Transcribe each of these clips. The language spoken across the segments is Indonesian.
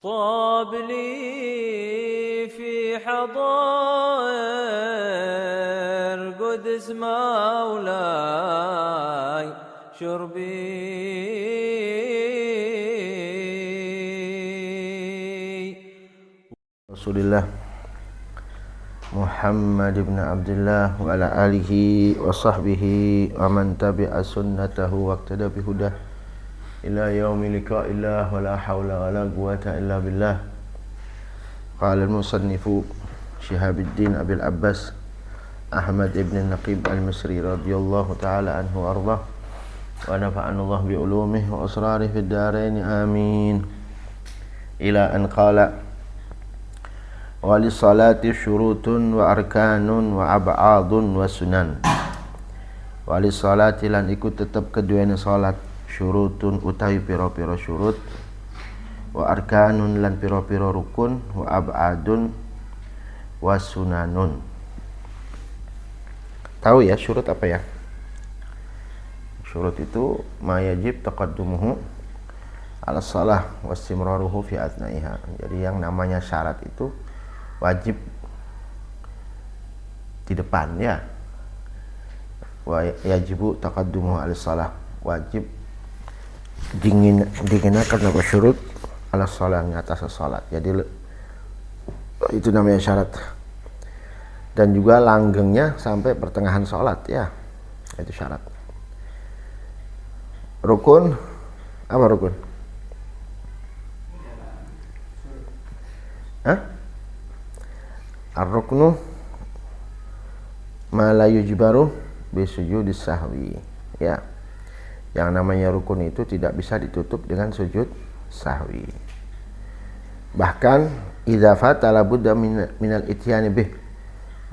طاب لي في حضائر قدس مولاي شربي. Rasulillah Muhammad ibn Abdullah wa ala alihi wa sahbihi wa man tabi'a sunnatahu wa iqtada bihudah ila yaumi liqa'illah wa la hawla wa la quwwata illa billah. Qala al-musannifu Syihabuddin Abil Abbas Ahmad ibn Naqib al-Misri radhiyallahu ta'ala anhu wa ardah wa nafa'ana Allah bi ulumihi wa asrarihi fid darain amin. Ila an qala wali salati syurutun wa arkanun wa ab'adun wa sunan. Wali salati lan iku tetep keduanya salat syurutun utawi pira-pira syurut, wa arkanun lan pira-pira rukun, wa ab'adun wa sunanun. Tahu ya syurut apa ya? Syurut itu ma yajib taqaddumuhu ala shalah wa istimraruhu fi athnaiha. Jadi yang namanya syarat itu wajib di depan ya. Wa yajibu taqaddumu ala shalah, wajib dikenakan apa syurut ala shalah, yang atas salat. Jadi itu namanya syarat. Dan juga langgengnya sampai pertengahan salat ya. Itu syarat. Rukun apa rukun? Hah? Ar-ruknu ma la yujbaru bisujudis sahwi. Ya. Yang namanya rukun itu tidak bisa ditutup dengan sujud sahwi. Bahkan idza fata la budda minal ityani bih.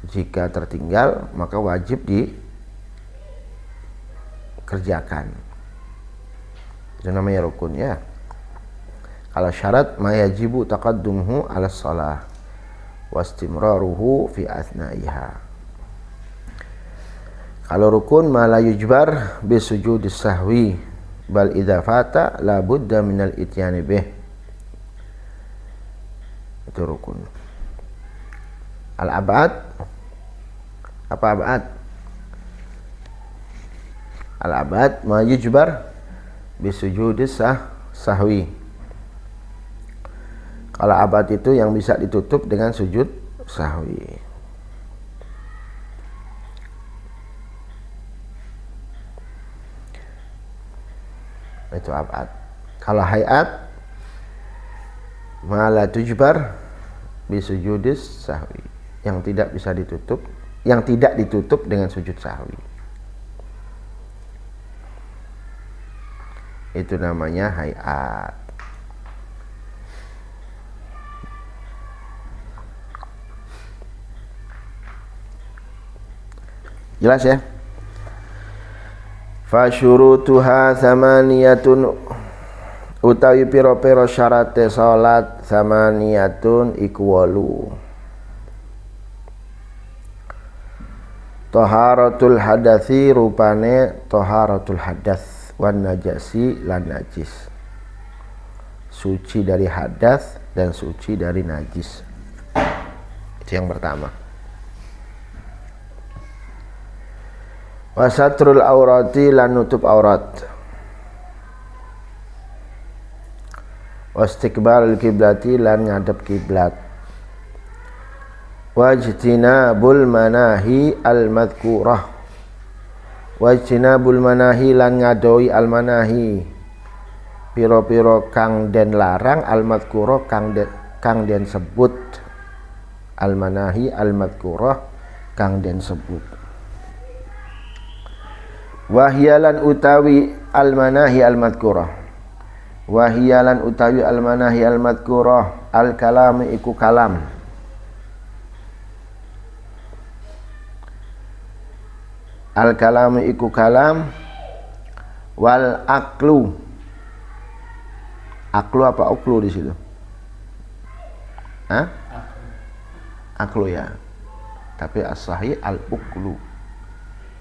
Jika tertinggal maka wajib dikerjakan. Itu namanya rukun ya. Kalau syarat ma yajibu taqaddumuhu ala shalah wastimraruhu fi athnaiha. Kalau rukun ma la yujbar bi sujudis sahwi bal idza fata la budda minal ityani bih. Itu rukun. Al abad apa abad? Al abad ma yujbar bi sujudis sahwi. Kalau abad itu yang bisa ditutup dengan sujud sahwi. Itu abad. Kalau hayat ma la tujbar bi sujudis sahwi, yang tidak bisa ditutup, yang tidak ditutup dengan sujud sahwi. Itu namanya hayat. Jelas ya? Fa syurutuha tsamaniyatun, utawi pira-pira syarate salat tsamaniyatun iku 8. Taharatul hadathi, rupane taharatul hadas, wan najasi lan najis. Suci dari hadas dan suci dari najis. Itu yang pertama. Wasatrul aurati, lan nutup aurat. Wastiqbalul kiblati, lan ngadep kiblat. Wajtinabul manahi al madhkurah, wajtinabul manahi, lan ngadoi al manahi piro-piro kang den larang, al madhkurah kang den sebut, al manahi al madhkurah kang den sebut. Wahyalan utawi al-manahi al-madhkurah, wahyalan utawi al-manahi al-madhkurah, al-kalam iku kalam, al-kalam iku kalam, wal aklu. Aklu apa uklu di situ? Hah? Aklu ya. Tapi as-sahih al-uklu.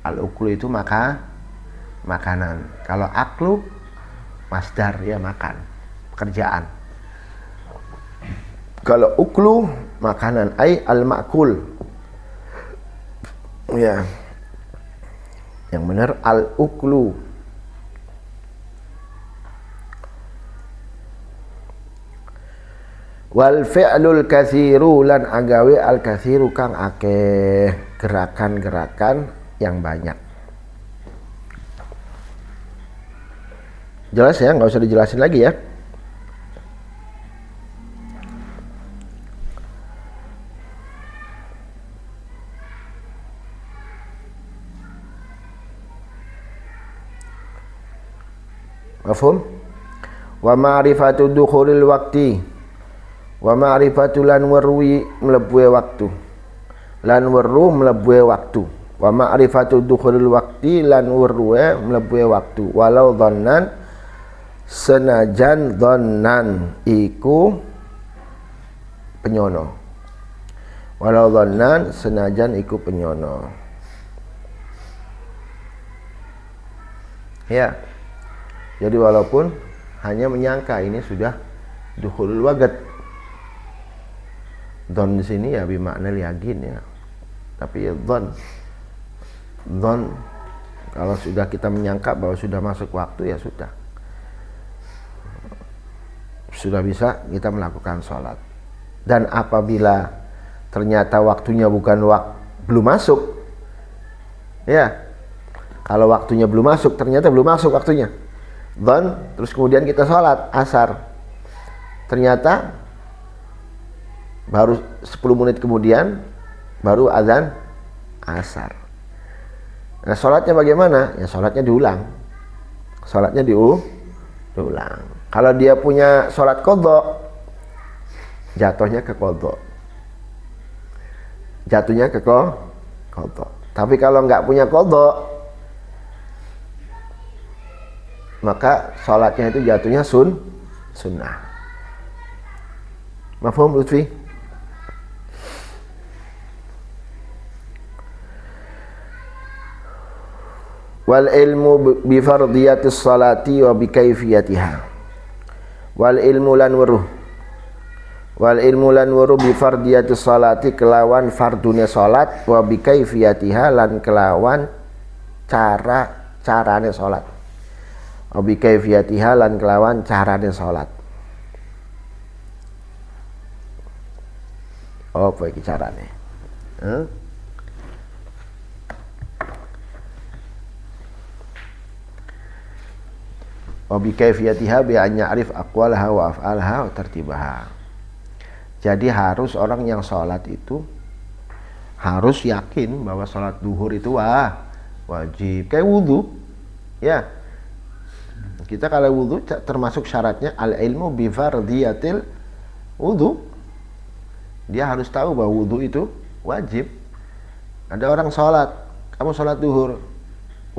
Al-uklu itu makanan. Kalau aklu masdar ya makan, pekerjaan. Kalau uklu makanan, ai al-ma'kul. Ya. Yang benar al-uklu. Wal fi'lul katsiru lan agawe al katsiru kang akeh, gerakan-gerakan yang banyak. Jelas ya, nggak usah dijelasin lagi ya. Mafhum? Wa ma'rifatu dukhulil waqti. Wa ma'rifatu lan werwi mlebuhe waktu. Lan weru mlebuhe waktu. Wa ma'rifatu dukhulil waqti lan werwe mlebuhe waktu. Walau dhannan senajan dhannan iku penyono. Walau dhannan senajan iku penyono. Ya. Jadi walaupun hanya menyangka ini sudah dukhulul waqt. Dhon di sini ya bimakna yakin ya. Tapi ya dhon kalau sudah kita menyangka bahwa sudah masuk waktu ya sudah bisa kita melakukan sholat. Dan apabila ternyata waktunya belum masuk, ya kalau waktunya belum masuk, ternyata belum masuk waktunya, dhon, terus kemudian kita sholat asar, ternyata baru 10 menit kemudian baru azan asar. Nah, sholatnya bagaimana? Ya sholatnya diulang. Sholatnya diulang. Kalau dia punya sholat qadha, jatuhnya ke qadha. Jatuhnya ke qadha. Tapi kalau nggak punya qadha, maka sholatnya itu jatuhnya sunnah. Mafhum Lutfi? Wal ilmu bi fardiyatis salati wa bi kaifiyatiha. Wal ilmu lan weruh bi fardiyatis salati kelawan fardune salat wa bi kaifiyatiha lan kelawan carane salat. Wa bi kaifiyatiha lan kelawan carane salat. Apa iki carane? Wa bi kaifiyatiha bi an ya'rif aqwalaha wa af'alaha wa tartibaha. Jadi harus orang yang sholat itu harus yakin bahwa sholat duhur itu wajib. Kayak wudu, ya. Kita kalau wudu termasuk syaratnya al ilmu bi fardiyatil wudu. Dia harus tahu bahwa wudu itu wajib. Ada orang sholat, kamu sholat duhur,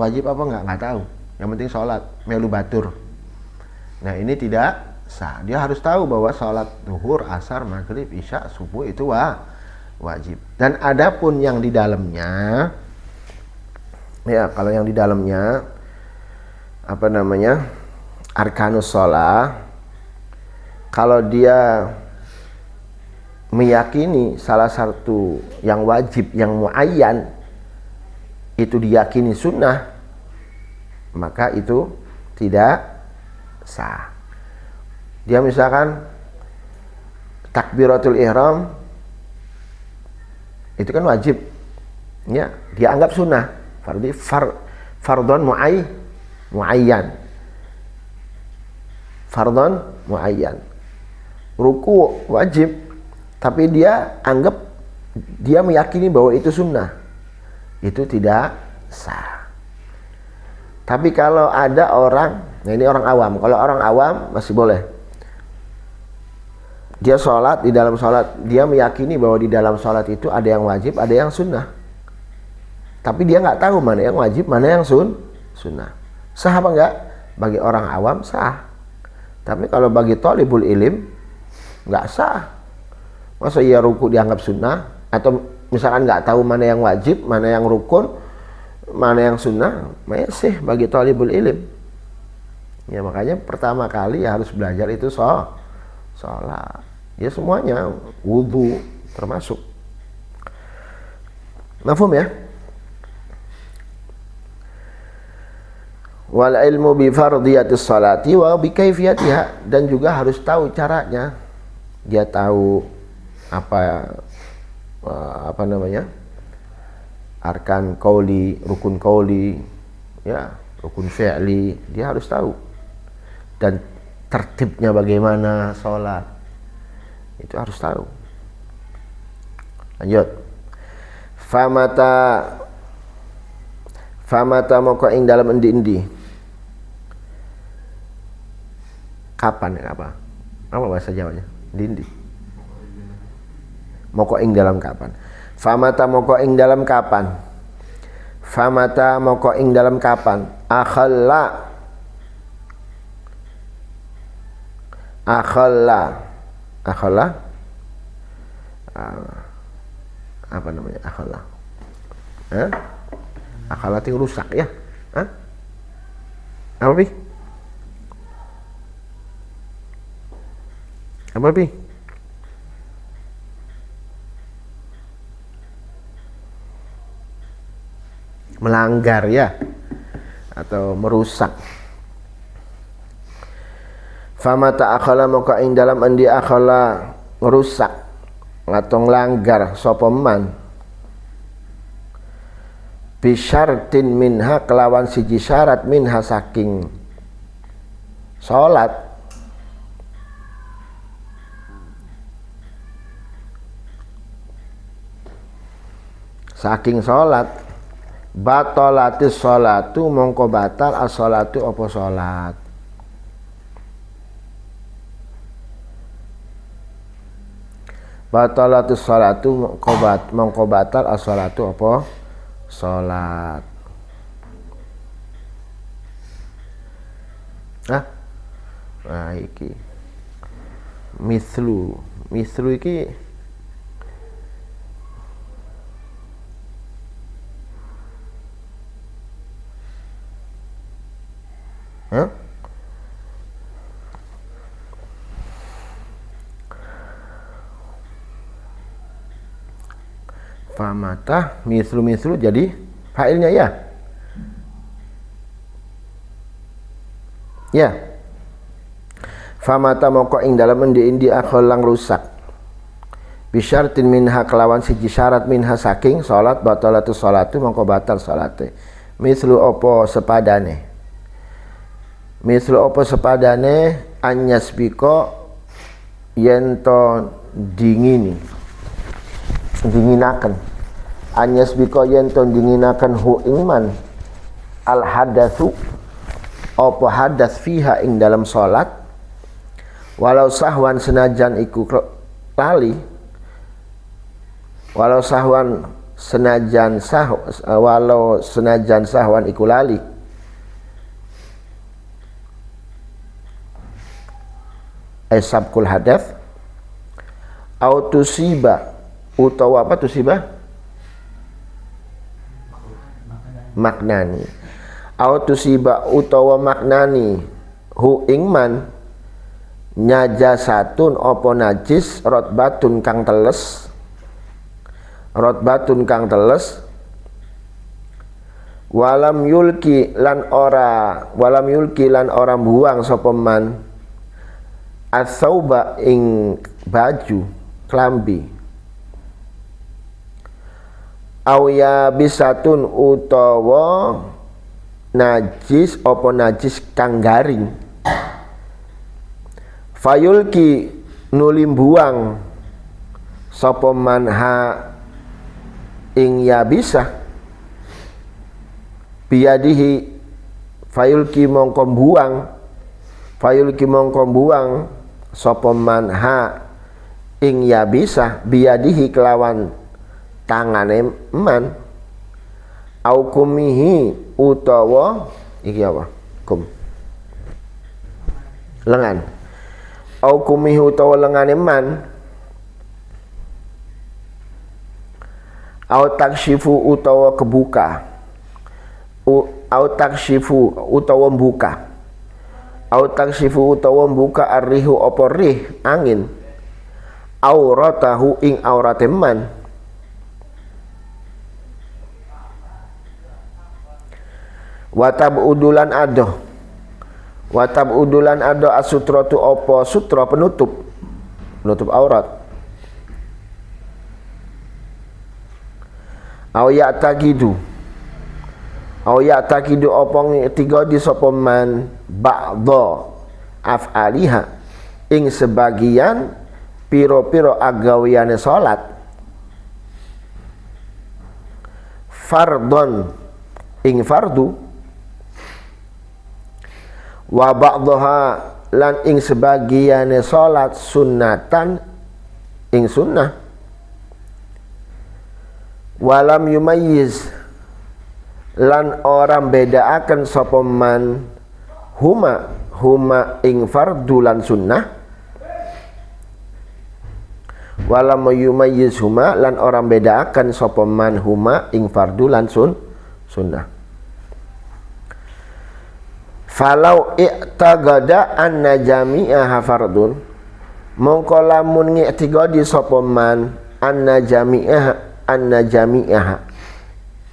wajib apa enggak? Nggak tahu. Yang penting sholat, melu batur. Nah ini tidak sah. Dia harus tahu bahwa sholat duhur, asar, maghrib, isya, subuh itu wajib. Dan adapun yang di dalamnya, ya kalau yang di dalamnya arkanus sholat, kalau dia meyakini salah satu yang wajib, yang muayyan itu diyakini sunnah, maka itu tidak sah. Dia misalkan takbiratul ihram itu kan wajib, ya, dia anggap sunnah, fardhon muayyan. Fardhon muayyan. Ruku wajib, tapi dia meyakini bahwa itu sunnah. Itu tidak sah. Tapi kalau ada orang, nah ini orang awam. Kalau orang awam masih boleh. Dia sholat, di dalam sholat dia meyakini bahwa di dalam sholat itu ada yang wajib, ada yang sunnah. Tapi dia nggak tahu mana yang wajib, mana yang sunnah. Sah apa enggak? Bagi orang awam sah. Tapi kalau bagi thalibul ilim nggak sah. Masa ia ruku dianggap sunnah? Atau misalkan nggak tahu mana yang wajib, mana yang rukun, mana yang sunnah, masih bagi thalibul ilim. Ya makanya pertama kali ya harus belajar itu sholat. Ya semuanya wudu termasuk. Mafhum ya? Wal ilmu bi fardiyatis salati wa bi kaifiyatiha, dan juga harus tahu caranya. Dia tahu apa namanya? Arkan qauli, rukun qauli, ya, rukun fi'li, dia harus tahu. Dan tertibnya bagaimana salat. Itu harus tahu. Lanjut. Famata moko ing dalam endi-endi. Kapan ya apa? Apa bahasa Jawanya? Endi-endi. Moko ing dalam kapan? Famata moko ing dalam kapan? Famata moko ing dalam kapan? Akhalla apa namanya akhalla? Akhalla ting rusak ya? Apa Pi? Apa Pi? Melanggar ya, atau merusak. Famata akhala maka ing dalam andi akhala ngerusak atau nglanggar sapa man bisyartin minha kelawan siji syarat minha saking salat, saking salat batalatis sholatu mongko batal as-sholatu apa salat. Batalatis sholatu mongko batal as-sholatu apa salat. Nah iki mislu iki famata mislu jadi fa'ilnya ya. Ya. Famata moko ing dalam endi-endi akhalang rusak. Bisyartin minha kelawan siji syarat minha saking salat batalatus salatu mongko batal salate. Mislu opo sepadane. Mislu opo sepadane anyasbiko yento dinginaken anyasbiko yento dinginaken hu ingman al hadatsu opo hadas fiha ing dalam salat walau sahwan senajan iku lali walau senajan sahwan iku lali sabkul hadath autusiba utawa apa tusiba maknani autusiba utawa maknani hu ingman najasatun opo najis rotbatun kang teles walam yulki lan ora buang sapa man as-sauba ing baju klambi aw ya bisatun utawa najis apa najis kang garing fayulki nulim buang sapa man ha ing ya bisa biyadihi fayulki mongko buang sapa man ha ing ya bisa biyadihi kelawan tangane man au kumihi utawa iki apa kum lengan au kumihi utawa lengane man au takshifu utawa kebuka au takshifu utawa buka arrihu apa rih angin auratahu ing aurate man watab udulan ado asutratu opo sutra penutup aurat au ya'taqidu opong tiga di sapa man ba'dha af'aliha ing sebagian piro-piro agawiane salat fardhon ing fardu wa ba'dha lan ing sebagiane salat sunnatan ing sunnah walam yumayyiz lan orang bedaaken sapa man huma ing fardu lan sunnah walam yumayyiz huma lan orang bedaaken sapa man huma ing fardu lan sunnah. Falau i'tagada anna jami'aha fardun mongko lamun ngiktigadi sapa man anna jami'aha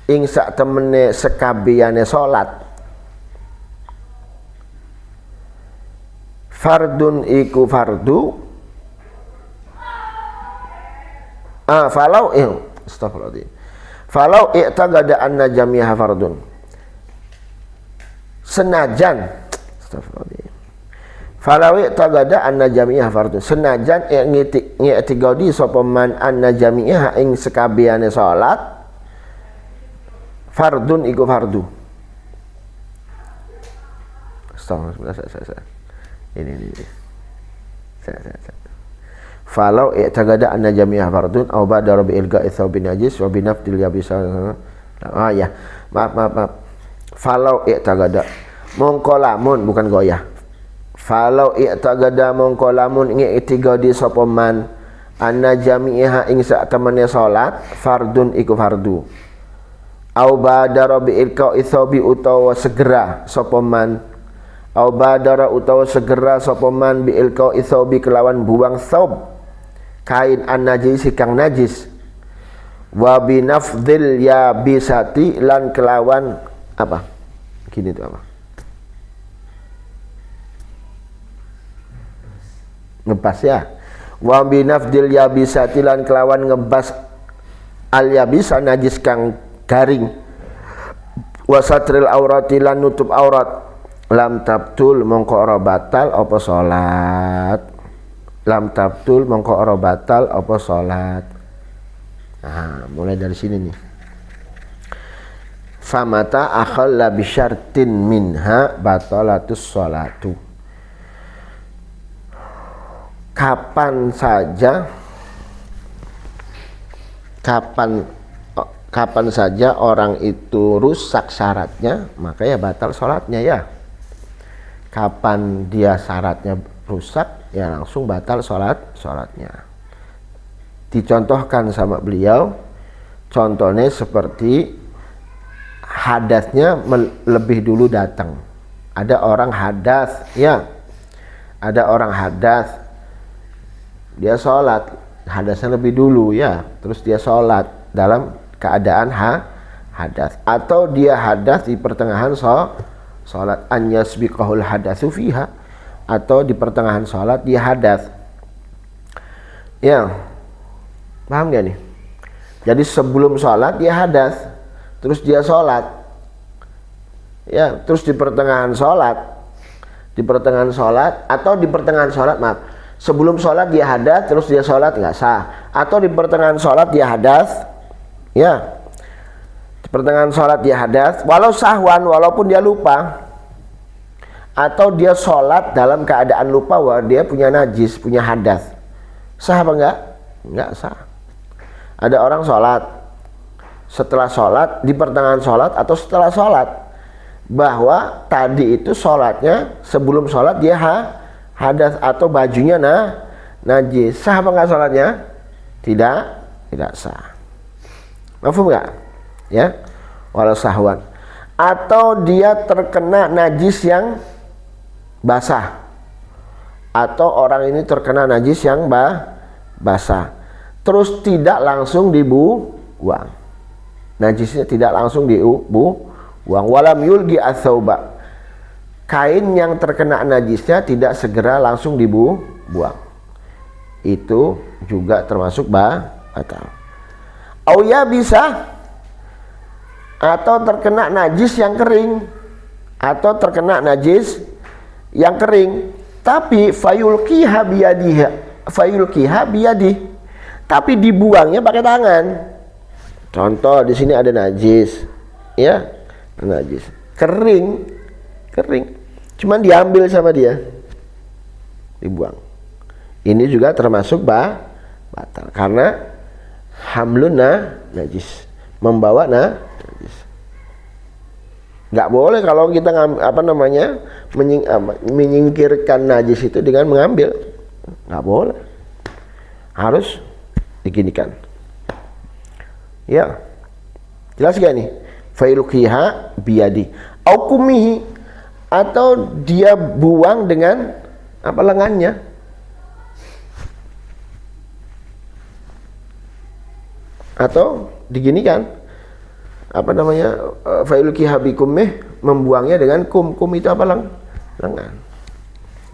ing sak temene sekabehane salat fardun iku fardu falau i'tagada anna jami'aha fardun senajan falawi tagada anna jami'ah fardun senajan ngiktigadi sapa man anna jami'ah ing sekabehane salat fardun iku fardu. Astagfirullah ini falau i'tagada anna jami'ah fardun aw ba'da bi ilga'i thawbin najis wa bi nafdil yabisa maaf falau i'tagada mongko lamun bukan goyah falau i'tagada mongko lamun ngiktigadi sapa man anna jami'ah ing sak temene salat fardun iku fardu au badara bi ilqa'i thawbi utawa segera sapa man au badara utawa segera sapa man bi ilqa'i thawbi kelawan buang thawb kain an-najis kang najis wa bi nafdhil yabisati lan kelawan apa gini tuh apa ngebas ya wa bi nafdil yabisati lan kelawan ngebas al yabisa najis kang garing wa satril aurati lan nutup aurat lam tabtul mongko ora batal apa salat lam tabtul mongko ora batal apa salat. Nah mulai dari sini nih famata akhalla bi syartin minha batalatus sholatu kapan saja orang itu rusak syaratnya maka ya batal sholatnya ya. Kapan dia syaratnya rusak ya langsung batal sholatnya. Dicontohkan sama beliau contohnya seperti hadasnya lebih dulu datang. Ada orang hadas ya, ada orang hadas dia sholat hadasnya lebih dulu ya, terus dia sholat dalam keadaan hadas atau dia hadas di pertengahan sholat an yasbiqahul hadatsu fiha atau di pertengahan sholat dia hadas ya, paham gak nih? Jadi sebelum sholat dia hadas terus dia sholat ya, terus di pertengahan sholat atau di pertengahan sholat maaf sebelum sholat dia hadas terus dia sholat nggak sah, atau di pertengahan sholat dia hadas ya, di pertengahan sholat dia hadas walau sahwan walaupun dia lupa, atau dia sholat dalam keadaan lupa bahwa dia punya najis punya hadas, sah apa nggak sah. Ada orang sholat setelah sholat, di pertengahan sholat atau setelah sholat, bahwa tadi itu sholatnya sebelum sholat dia hadas atau bajunya najis, sah apa nggak sholatnya? Tidak sah. Mafhum nggak? Ya, walau sahwan. Atau dia terkena najis yang basah, atau orang ini terkena najis yang basah, terus tidak langsung dibuang. Najisnya tidak langsung dibuang. Walam yulgi atsauba, kain yang terkena najisnya tidak segera langsung dibuang. Itu juga termasuk batal. Au ya bisa, atau terkena najis yang kering, atau terkena najis yang kering, tapi fayulqiha biyadih, tapi dibuangnya pakai tangan. Contoh di sini ada najis, ya, najis kering, cuman diambil sama dia, dibuang. Ini juga termasuk batal karena hamluna najis, membawa najis. Nggak boleh kalau kita menyingkirkan najis itu dengan mengambil, nggak boleh, harus diginikan. Ya, jelas gak nih? Failuqiha biyadi au kumihi, atau dia buang dengan lengannya. Atau diginikan, failuqiha bikumih, membuangnya dengan kum itu lengan.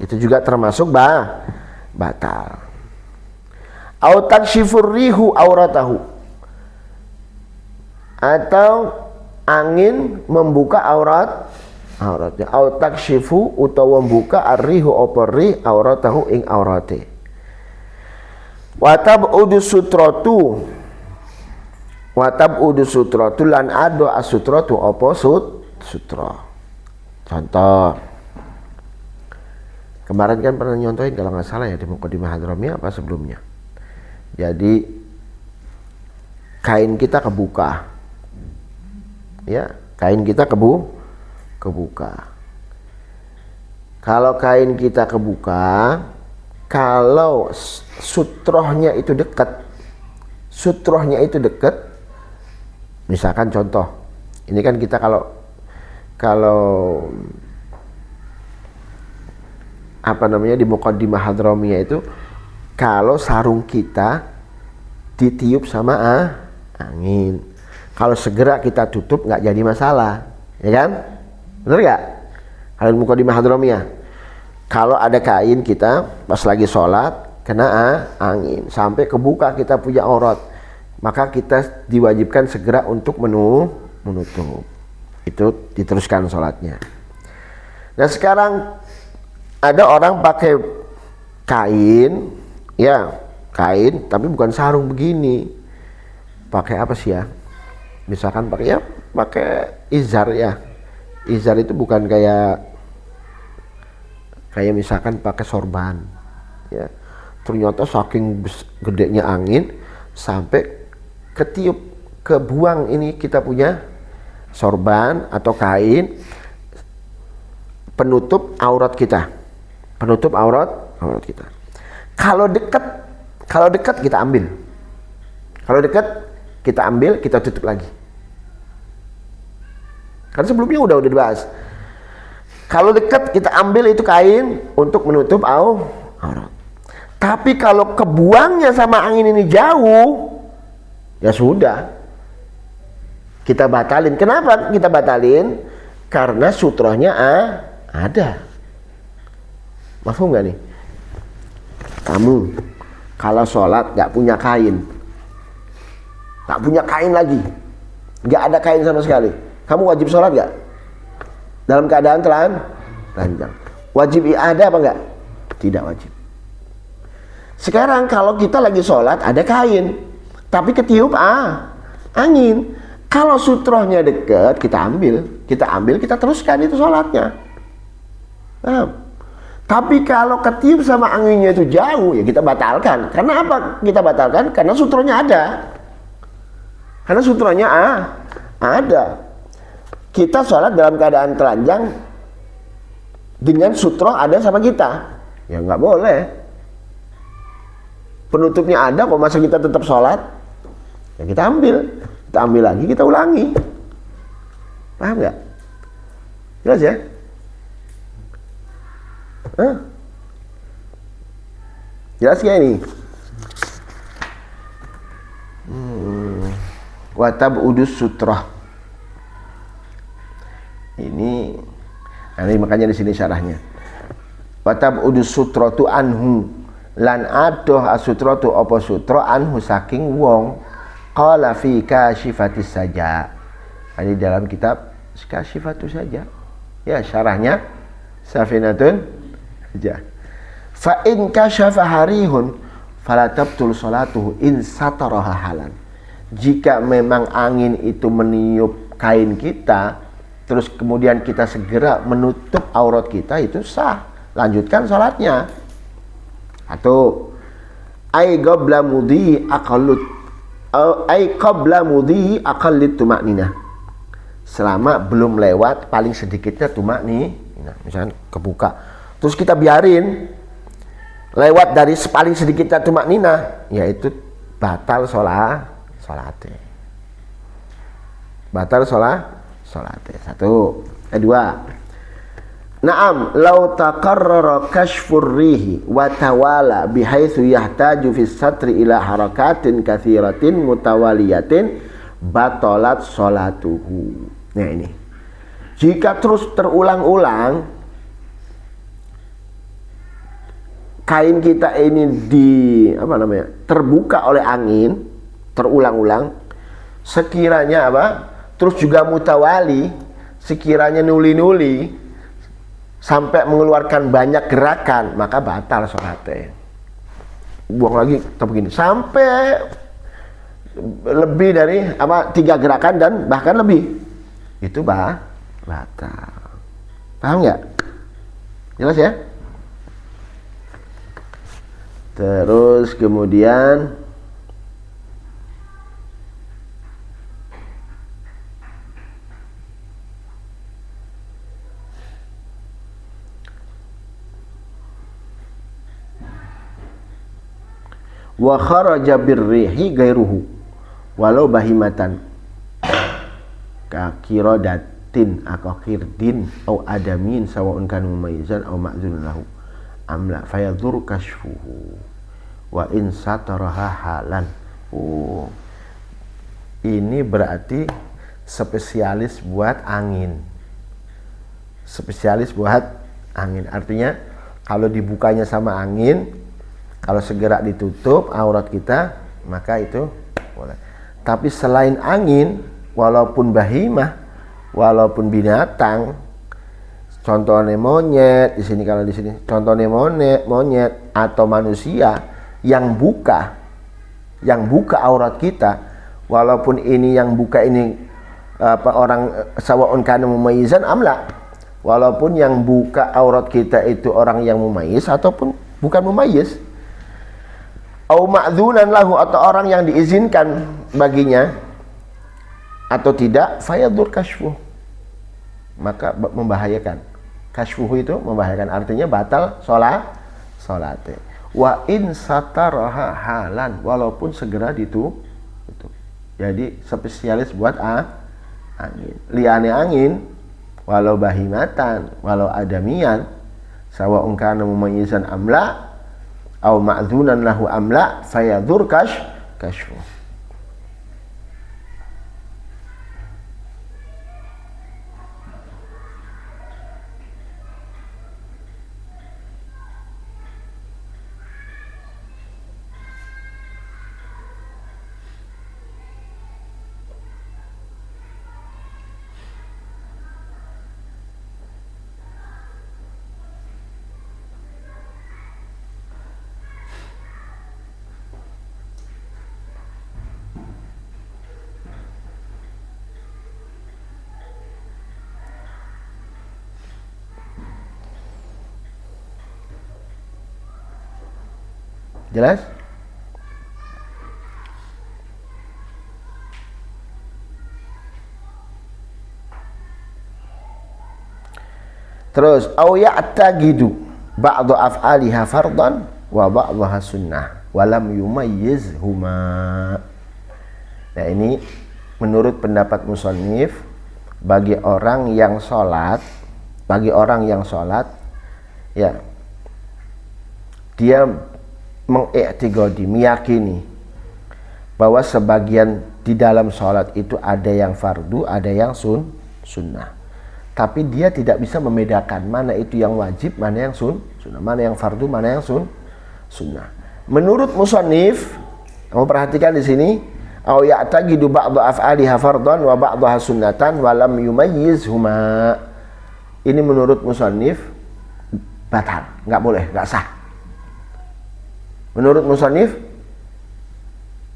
Itu juga termasuk batal. Au takshifur rihu auratahu, atau angin membuka auratnya. Au takshifu, utawa membuka arrihu operi auratahu ing aurate. Wa tab'udu sutratu, lan ado asutratu apa sutra. Contoh, kemarin kan pernah nyontohin kalau nggak salah ya di Muqaddimah Hadramiyah apa sebelumnya. Jadi kain kita kebuka, ya, kain kita kebuka. Kalau kain kita kebuka, kalau sutrohnya itu dekat, misalkan contoh, ini kan kita kalau di Muqaddimah Hadramiyah itu, kalau sarung kita ditiup sama angin, kalau segera kita tutup nggak jadi masalah, ya kan? Bener nggak? Kalau di Muqaddimah Hadramiyah, kalau ada kain kita pas lagi sholat kena angin sampai kebuka kita punya aurat, maka kita diwajibkan segera untuk menutup. Itu diteruskan sholatnya. Nah sekarang ada orang pakai kain, ya kain, tapi bukan sarung begini. Pakai apa sih ya? Misalkan pakai izar ya. Izar itu bukan kayak misalkan pakai sorban, ya. Ternyata saking gedenya angin sampai ketiup, kebuang ini kita punya sorban atau kain penutup aurat kita. Kalau dekat kita ambil. Kalau dekat kita ambil, kita tutup lagi. Karena sebelumnya udah dibahas. Kalau dekat kita ambil itu kain untuk menutup aurat. Tapi kalau kebuangnya sama angin ini jauh, ya sudah, kita batalin. Kenapa kita batalin? Karena sutrohnya ada. Mafhum gak nih? Kamu kalau sholat gak punya kain, lagi, gak ada kain sama sekali, kamu wajib sholat gak? Dalam keadaan telanjang. Wajib i'adah apa enggak? Tidak wajib. Sekarang kalau kita lagi sholat ada kain, tapi ketiup angin, kalau sutrohnya dekat kita ambil, kita teruskan itu sholatnya. Nah, tapi kalau ketiup sama anginnya itu jauh, ya kita batalkan. Karena apa kita batalkan? Karena sutrohnya ada. Ada. Kita sholat dalam keadaan telanjang dengan sutroh ada sama kita, ya nggak boleh. Penutupnya ada kok, masa kita tetap sholat? Ya kita ambil lagi, kita ulangi. Paham nggak? Jelas ya? Jelas ya ini? wa tab'udus sutrah. Ini makanya di sini syarahnya. Wa tab'udus sutratu anhu, lan adoh asutratu apa sutra anhu saking wong. Qala fi kasyifatis saja. Ada dalam kitab Kasyifatus saja. Ya, syarahnya Safinatun saja. Fa in kasyafa harihun fala tabtul salatuhu in sataraha halan. Jika memang angin itu meniup kain kita, terus kemudian kita segera menutup aurat kita, itu sah, lanjutkan salatnya. Atau ai qabla mudhi aqallit tumakninah, selama belum lewat paling sedikitnya tumakninah. Misalnya kebuka terus kita biarin lewat dari paling sedikitnya tumakninah, yaitu batal salatnya. Batal salatnya. Satu. Kedua, na'am law taqarrara kashfur rihi wa tawala bihaitsu yahtaju fi satri ila harakatin katsiratin mutawaliyatin batalat salatuhu. Nah ini, jika terus terulang-ulang kain kita ini terbuka oleh angin terulang-ulang, sekiranya terus juga mutawali, sekiranya nuli-nuli sampai mengeluarkan banyak gerakan, maka batal sholatnya. Buang lagi begini sampai lebih dari 3 gerakan dan bahkan lebih, itu batal. Paham nggak? Jelas ya? Terus kemudian wa kharaja birrihi gairuhu walau bahimatan ka qiradatin atau qirdin atau adamin sawaun kan mumayyizan atau ma'dzunun lahu amla fayadhur kashfuhu wa in sataraha halan. Ini berarti spesialis buat angin. Spesialis buat angin. Artinya kalau dibukanya sama angin, kalau segera ditutup aurat kita, maka itu boleh. Tapi selain angin, walaupun bahimah, walaupun binatang, contohnya monyet di sini, kalau di sini contohnya monyet atau manusia yang buka aurat kita, walaupun ini yang buka ini orang sawaun kana mumayyizan amla, walaupun yang buka aurat kita itu orang yang mumayyiz ataupun bukan mumayyiz, au ma'dzunan lahu, atau orang yang diizinkan baginya atau tidak, fayadur kashfuh, maka membahayakan. Kashfuhu itu membahayakan, artinya batal salatnya. Wa in sataraha halan, walaupun segera ditutup. Jadi spesialis buat angin. Liane angin, walau bahimatan, walau adamian, sawa'un kana mumayyizan amla au ma'dzunan lahu amla, fayadur kashfuh. Jelas? Terus au ya'taqidu ba'dhu af'aliha fardan wa ba'dhaha sunnah wa lam yumayyizhuma. Nah ini menurut pendapat musannif, bagi orang yang sholat ya, dia mengiktigadi, meyakini bahwa sebagian di dalam sholat itu ada yang fardu, ada yang sunnah. Tapi dia tidak bisa membedakan mana itu yang wajib, mana yang sunnah, mana yang fardu, mana yang sunnah. Menurut musannif, kamu perhatikan di sini, au ya'taqidu ba'dhu af'aliha fardhan wa ba'dhaha sunnatan wa lam yumayyizhuma. Ini menurut musannif batal, enggak boleh, enggak sah. Menurut musannif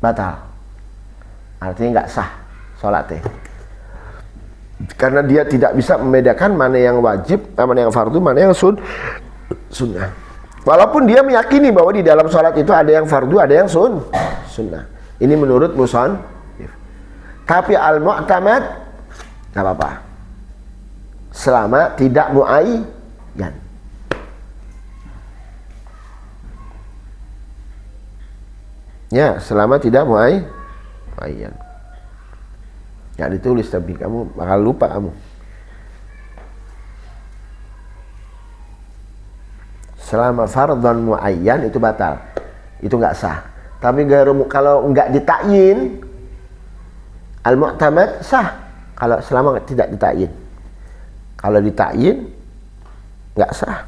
batal. Artinya enggak sah salatnya. Karena dia tidak bisa membedakan mana yang wajib, mana yang fardu, mana yang sunnah. Walaupun dia meyakini bahwa di dalam salat itu ada yang fardu, ada yang sunnah. Ini menurut musannif. Tapi al-mu'tamad enggak apa-apa. Selama tidak muayyan. Ya, selama tidak muayyan. Ya ditulis, tapi kamu bakal lupa kamu. Selama fardhon muayyan itu batal. Itu enggak sah. Tapi kalau enggak ditakyin, al-mu'tamad sah. Kalau selama tidak ditakyin. Kalau ditakyin enggak sah.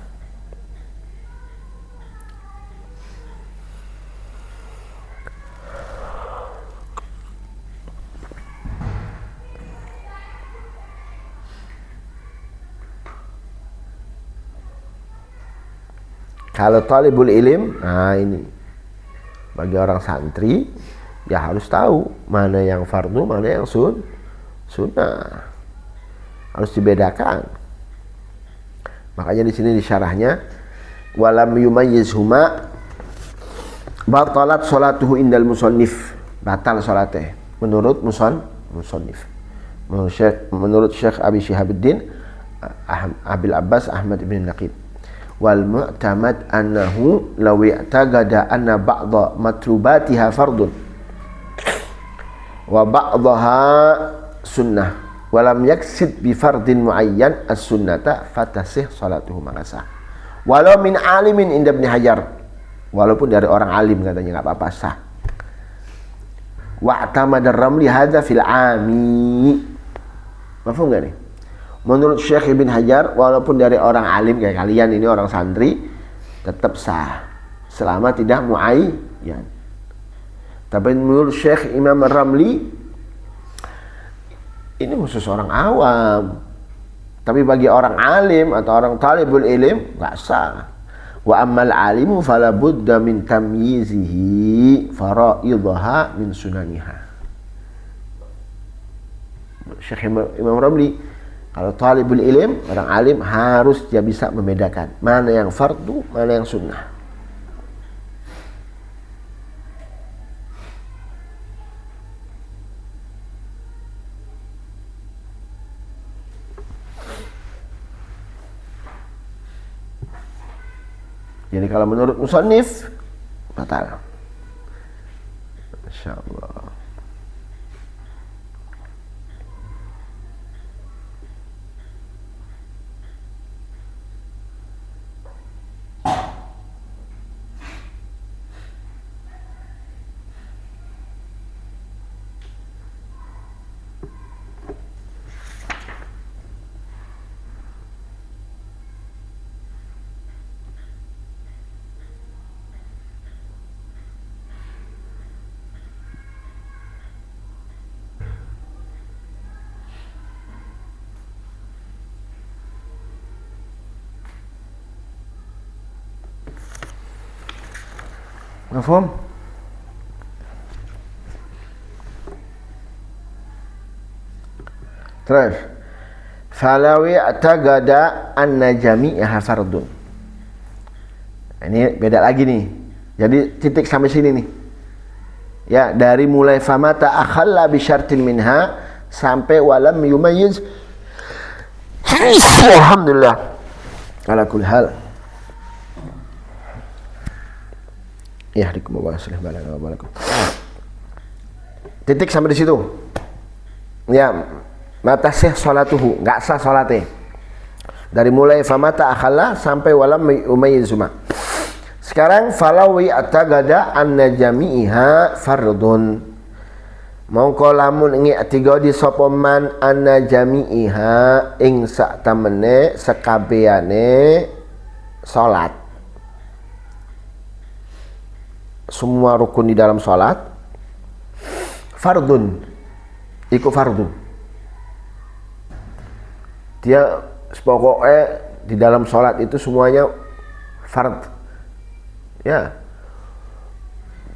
Kalau talibul ilim, nah ini bagi orang santri ya harus tahu mana yang fardu, mana yang sunnah. Harus dibedakan. Makanya di sini di syarahnya walam yumayyizhuma batalat salatuhu indal musannif. Batal salatnya menurut musannif. Menurut Syekh Abi Syihabuddin Abil Abbas Ahmad bin Naqib. Wal mu'tamad annahu law i'taqada anna ba'dha matlubatiha fardun wa ba'daha sunnah wa lam yaksid bi fardin muayyan as-sunnata fatasih salatuhu makasah. Walau min alimin inda Ibnu Hajar, walaupun dari orang alim katanya enggak apa-apa sah. Wa atamad ar-Ramli hadza fil 'ami. Paham enggak nih? Menurut Syekh Ibn Hajar, walaupun dari orang alim kayak kalian ini orang santri, tetap sah selama tidak muayyan. Tapi menurut Syekh Imam Ar-Ramli, ini khusus orang awam. Tapi bagi orang alim atau orang talibul ilim enggak sah. Wa ammal alimu fala budda min tamyizihi faraidhaha min sunaniha. Syekh Imam Ramli, kalau talibul ilim, orang alim harus dia bisa membedakan mana yang fardu, mana yang sunnah. Jadi kalau menurut musannif batal. Masyaallah. Mafhum? Terus falawi atagada anna jami'aha fardun. Ini beda lagi nih. Jadi titik sampai sini nih. Ya, dari mulai famata akhalla bi syartin minha sampai walam yumayyiz. Alhamdulillah. Ala kulli hal. Yahdikumullah sallallahu alaihi wasallam. Titik sampai di situ. Ya, mata sah salatuhu, enggak sah salatnya. Dari mulai famata akhalla sampai walam umayyizuma. Sekarang falawi atagada anna jami'iha fardun. Mongko lamun i'tiqadi sapa man anna jami'iha ing sak temene sekabehane salat. Semua rukun di dalam salat fardun. Iku fardun. Dia pokoknya di dalam salat itu semuanya fard. Ya.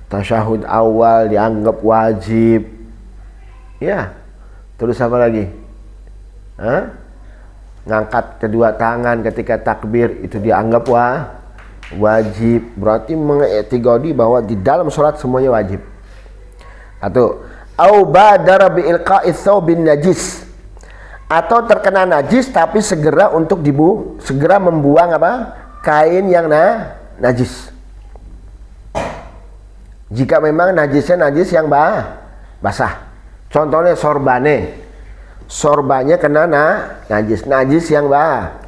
Tasyahud awal dianggap wajib. Ya. Terus apa lagi? Ngangkat kedua tangan ketika takbir itu dianggap wajib. Berarti mengiktikadi bahwa di dalam salat semuanya wajib. Satu, au badara bi ilqa'is thawbin najis. Atau terkena najis tapi segera segera membuang kain yang najis. Jika memang najisnya najis yang basah. Contohnya sorbannya kena najis yang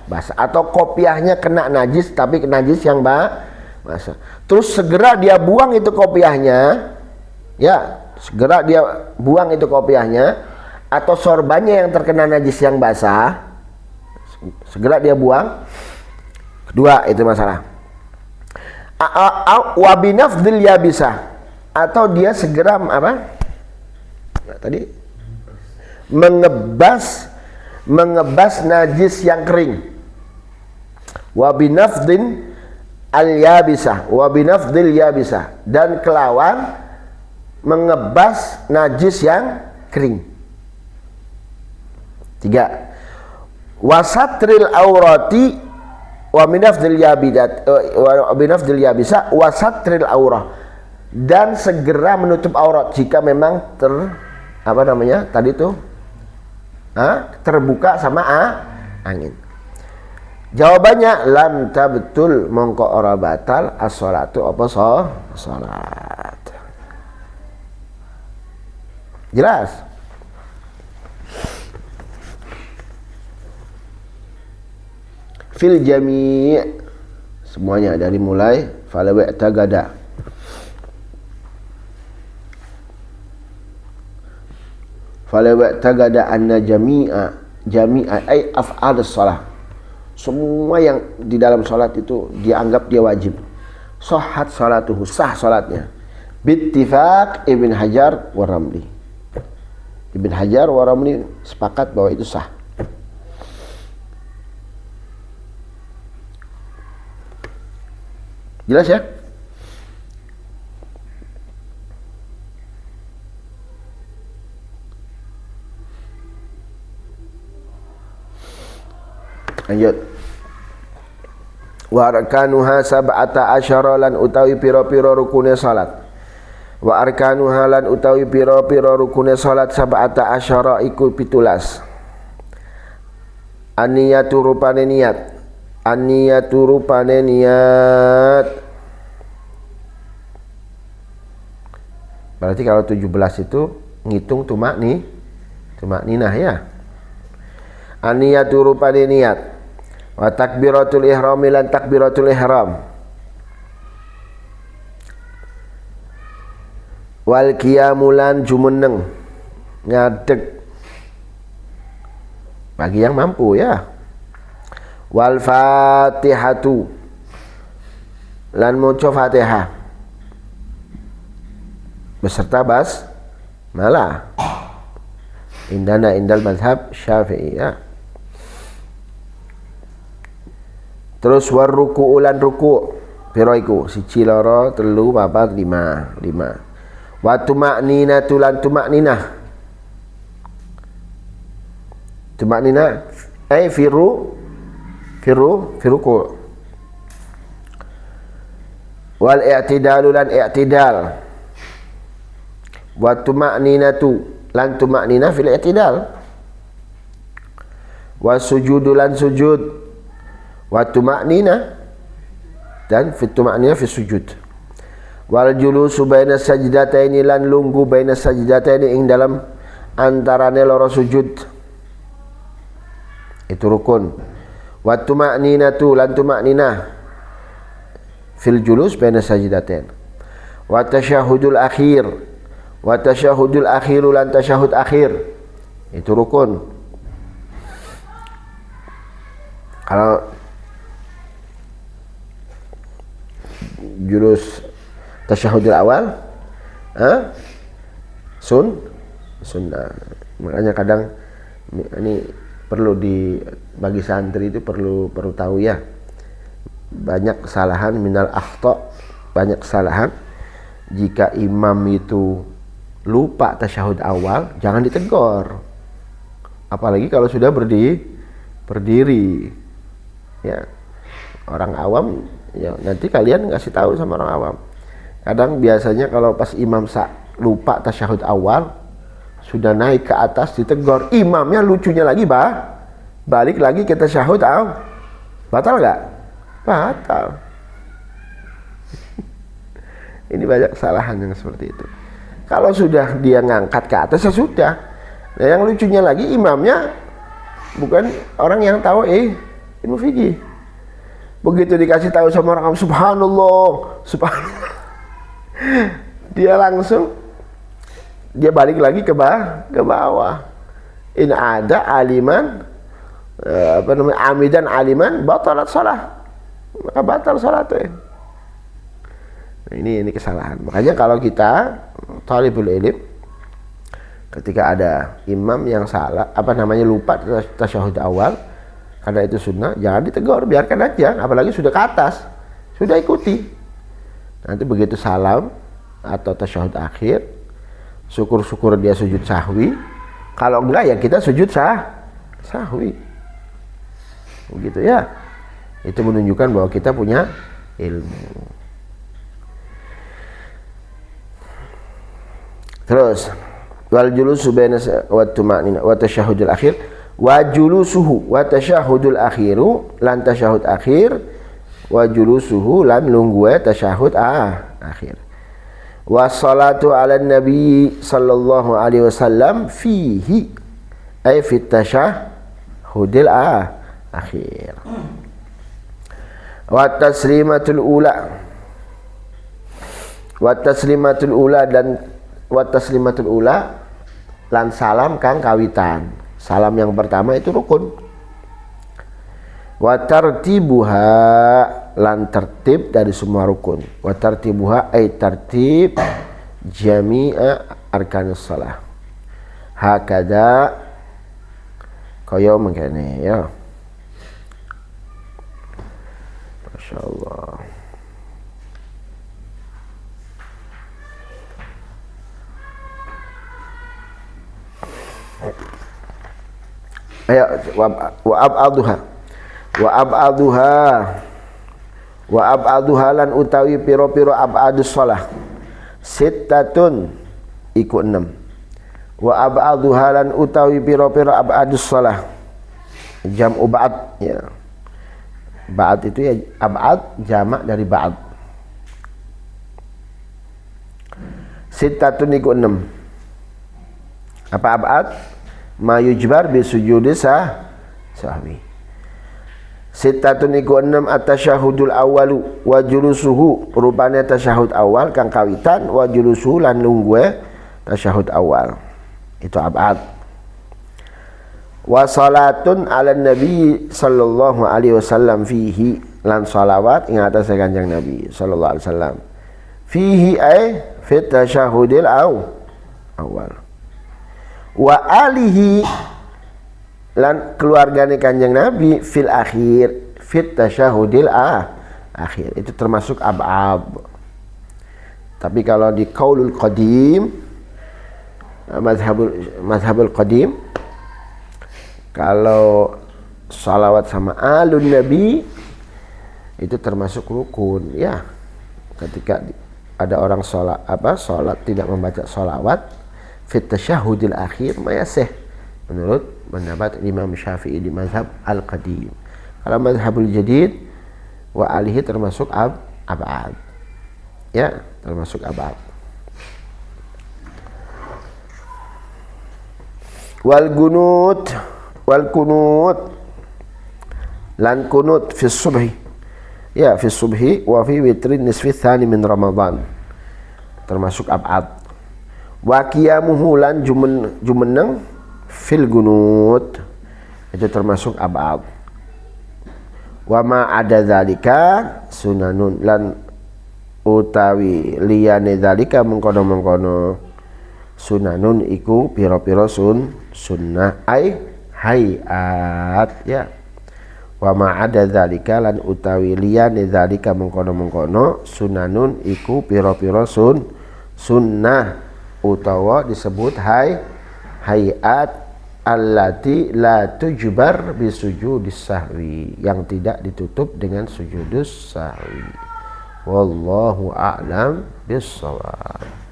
basah. Atau kopiahnya kena najis tapi najis yang basah. Terus segera dia buang itu kopiahnya. Ya, segera dia buang itu kopiahnya. Atau sorbannya yang terkena najis yang basah, segera dia buang. Kedua itu masalah. Wabinafdil yabisa, atau dia segera mengebas najis yang kering. Wabinafdin al yabisa, wabinafdil yabisa, dan kelawan mengebas najis yang kering. 3. Wasatril aurati wa minafdil yabisa wasatril aurah, dan segera menutup aurat jika memang terbuka sama angin. Jawabannya lam tabtul, mongko ora batal as-shalatu apa salat. Jelas? Fil jami' semuanya dari mulai falawa tagada. Falawa tagada anna jami'a ay af'al shalah. Semua yang di dalam salat itu dianggap dia wajib. Sahhat salatuhu, sah salatnya. Bittifaq Ibn Hajar wa Ramli. Ibn Hajar wa Ramli sepakat bahwa itu sah. Jelas ya? Lanjut. Wa arkanuha sab'ata asyara lan utawi pira-pira rukune salat. Wa arkanuha lan utawi pira-pira rukune salat sab'ata asyara iku 17. An-niyatu rupane niat. An-niyatu rupane niat. Berarti kalau 17 itu ngitung tumakninah ya. An-niyatu rupane niat. Wa takbiratul ihram lan takbiratul ihram. Wal qiyamulan jumeneng ngadeg bagi yang mampu ya. Wal fatihatu lan maca Fatihah beserta malah indal mazhab Syafi'i ya. Terus war ruku' lan ruku' pira iku 1 2 3 4 5 wa tumakninatu lan tumakninah ay firu wal i'tidalu lan i'tidal wa tumakninatu lan tumakninah fil i'tidal wa sujudu lan sujud wa tumakninah dan fit tumakninah fi sujud wal julusu baina sajdataini lan lunggu baina sajdataini ing dalam antarane loro sujud itu rukun. Wa tumakninatu lan tumakninah fil julus baina sajdatain. Wa tasyahudul akhir Wa tasyahudul akhiru lan tasyahud akhir. Itu rukun. Kalau jurus tasyahudul awal sunnah. Makanya kadang ini perlu bagi santri itu perlu tahu ya. Banyak kesalahan minal akhta, banyak kesalahan jika imam itu lupa tasyahud awal, jangan ditegur. Apalagi kalau sudah berdiri. Ya. Orang awam ya nanti kalian ngasih tahu sama orang awam. Kadang biasanya kalau pas imam lupa tasyahud awal, sudah naik ke atas ditegur, imamnya lucunya lagi balik lagi ke tasyahud awal. Batal nggak? Batal. Ini banyak kesalahan yang seperti itu. Kalau sudah dia ngangkat ke atas ya sudah. Nah, yang lucunya lagi imamnya bukan orang yang tahu ilmu fikih. Begitu dikasih tahu sama orang subhanallah, dia balik lagi ke bawah. In ada aliman amidan aliman batalat shalah. Maka batal salatnya. Nah, ini kesalahan. Makanya kalau kita thalibul ilm, ketika ada imam yang salah lupa tasyahud awal, karena itu sunnah, jangan ditegur, biarkan aja. Apalagi sudah ke atas, sudah ikuti. Nanti begitu salam atau tasyahud akhir, syukur-syukur dia sujud sahwi. Kalau enggak ya kita sujud sahwi. Begitu ya. Itu menunjukkan bahwa kita punya ilmu. Terus wal julusu baina wa tuma'nina wa tasyahudul akhir wa julusuhu wa tasyahudul akhiru lan tasyahud akhir wa julusuhu lan lungguhe tasyahud akhir. Wassalatu ala nabi sallallahu alaihi wasallam fihi ay fit tasyahudil akhir. Wa taslimatul ula lan salam kang kawitan. Salam yang pertama itu rukun. Wa tartibuha lan tertib dari semua rukun. Wa tartibuha ay tertib jami'a arkanus shalah. Hakada kaya mengkene ya. Masyaallah. Ayo wa ab'aduha lan utawi piro-piro ab'adus shalah sittatun iku 6. Wa ab'aduha lan utawi piro-piro ab'adus shalah jam'u ba'd ya. Ba'd itu ya ab'ad jamak dari ba'd. Sittatun iku 6. Apa ab'ad? Ma yujbar bi sujudi sahwi. Sittatun iku 6 at-tasyahudul awwalu wa julusuhu, rupane tasyahud awal kang kawitan, wa julusuhu lan lungguhe tasyahud awal. Itu ab'ad. Wa salatun ala nabi sallallahu alaihi wasallam fihi, lan salawat ing atase Kanjeng Nabi sallallahu alaihi wasallam. Fihi ay fit tasyahudil awal. Wa alihi lan keluargane Kanjeng Nabi fil akhir fit tasyahudil akhir. Itu termasuk ab'ab. Tapi kalau di qaulul qadim, mazhabul qadim, kalau salawat sama alun nabi itu termasuk rukun ya. Ketika ada orang salat tidak membaca salawat fit tasyahudil akhir mayasih menurut pendapat Imam Syafi'i di mazhab al-qadim. Kalau mazhabul jadid wa alihi termasuk ab'ad. Ya, termasuk ab'ad. Wal kunut lan kunut fi subhi ya fi subhi wa fi witrin nisfi tsani min Ramadan termasuk ab'ad. Wa qiyamuhu lan jumeneng fil gunut, itu termasuk abad. Wa ma ada zalika sunanun lan utawi liyane zalika mengkono-mengkono sunanun iku pira-pira sunnah ai hayat ya. Wa ma ada zalika lan utawi liyane zalika mengkono-mengkono sunanun iku pira-pira sunnah utawa disebut hayat allati la tujbar bisujudis sahwi, yang tidak ditutup dengan sujudus sahwi. Wallahu a'lam bissawab.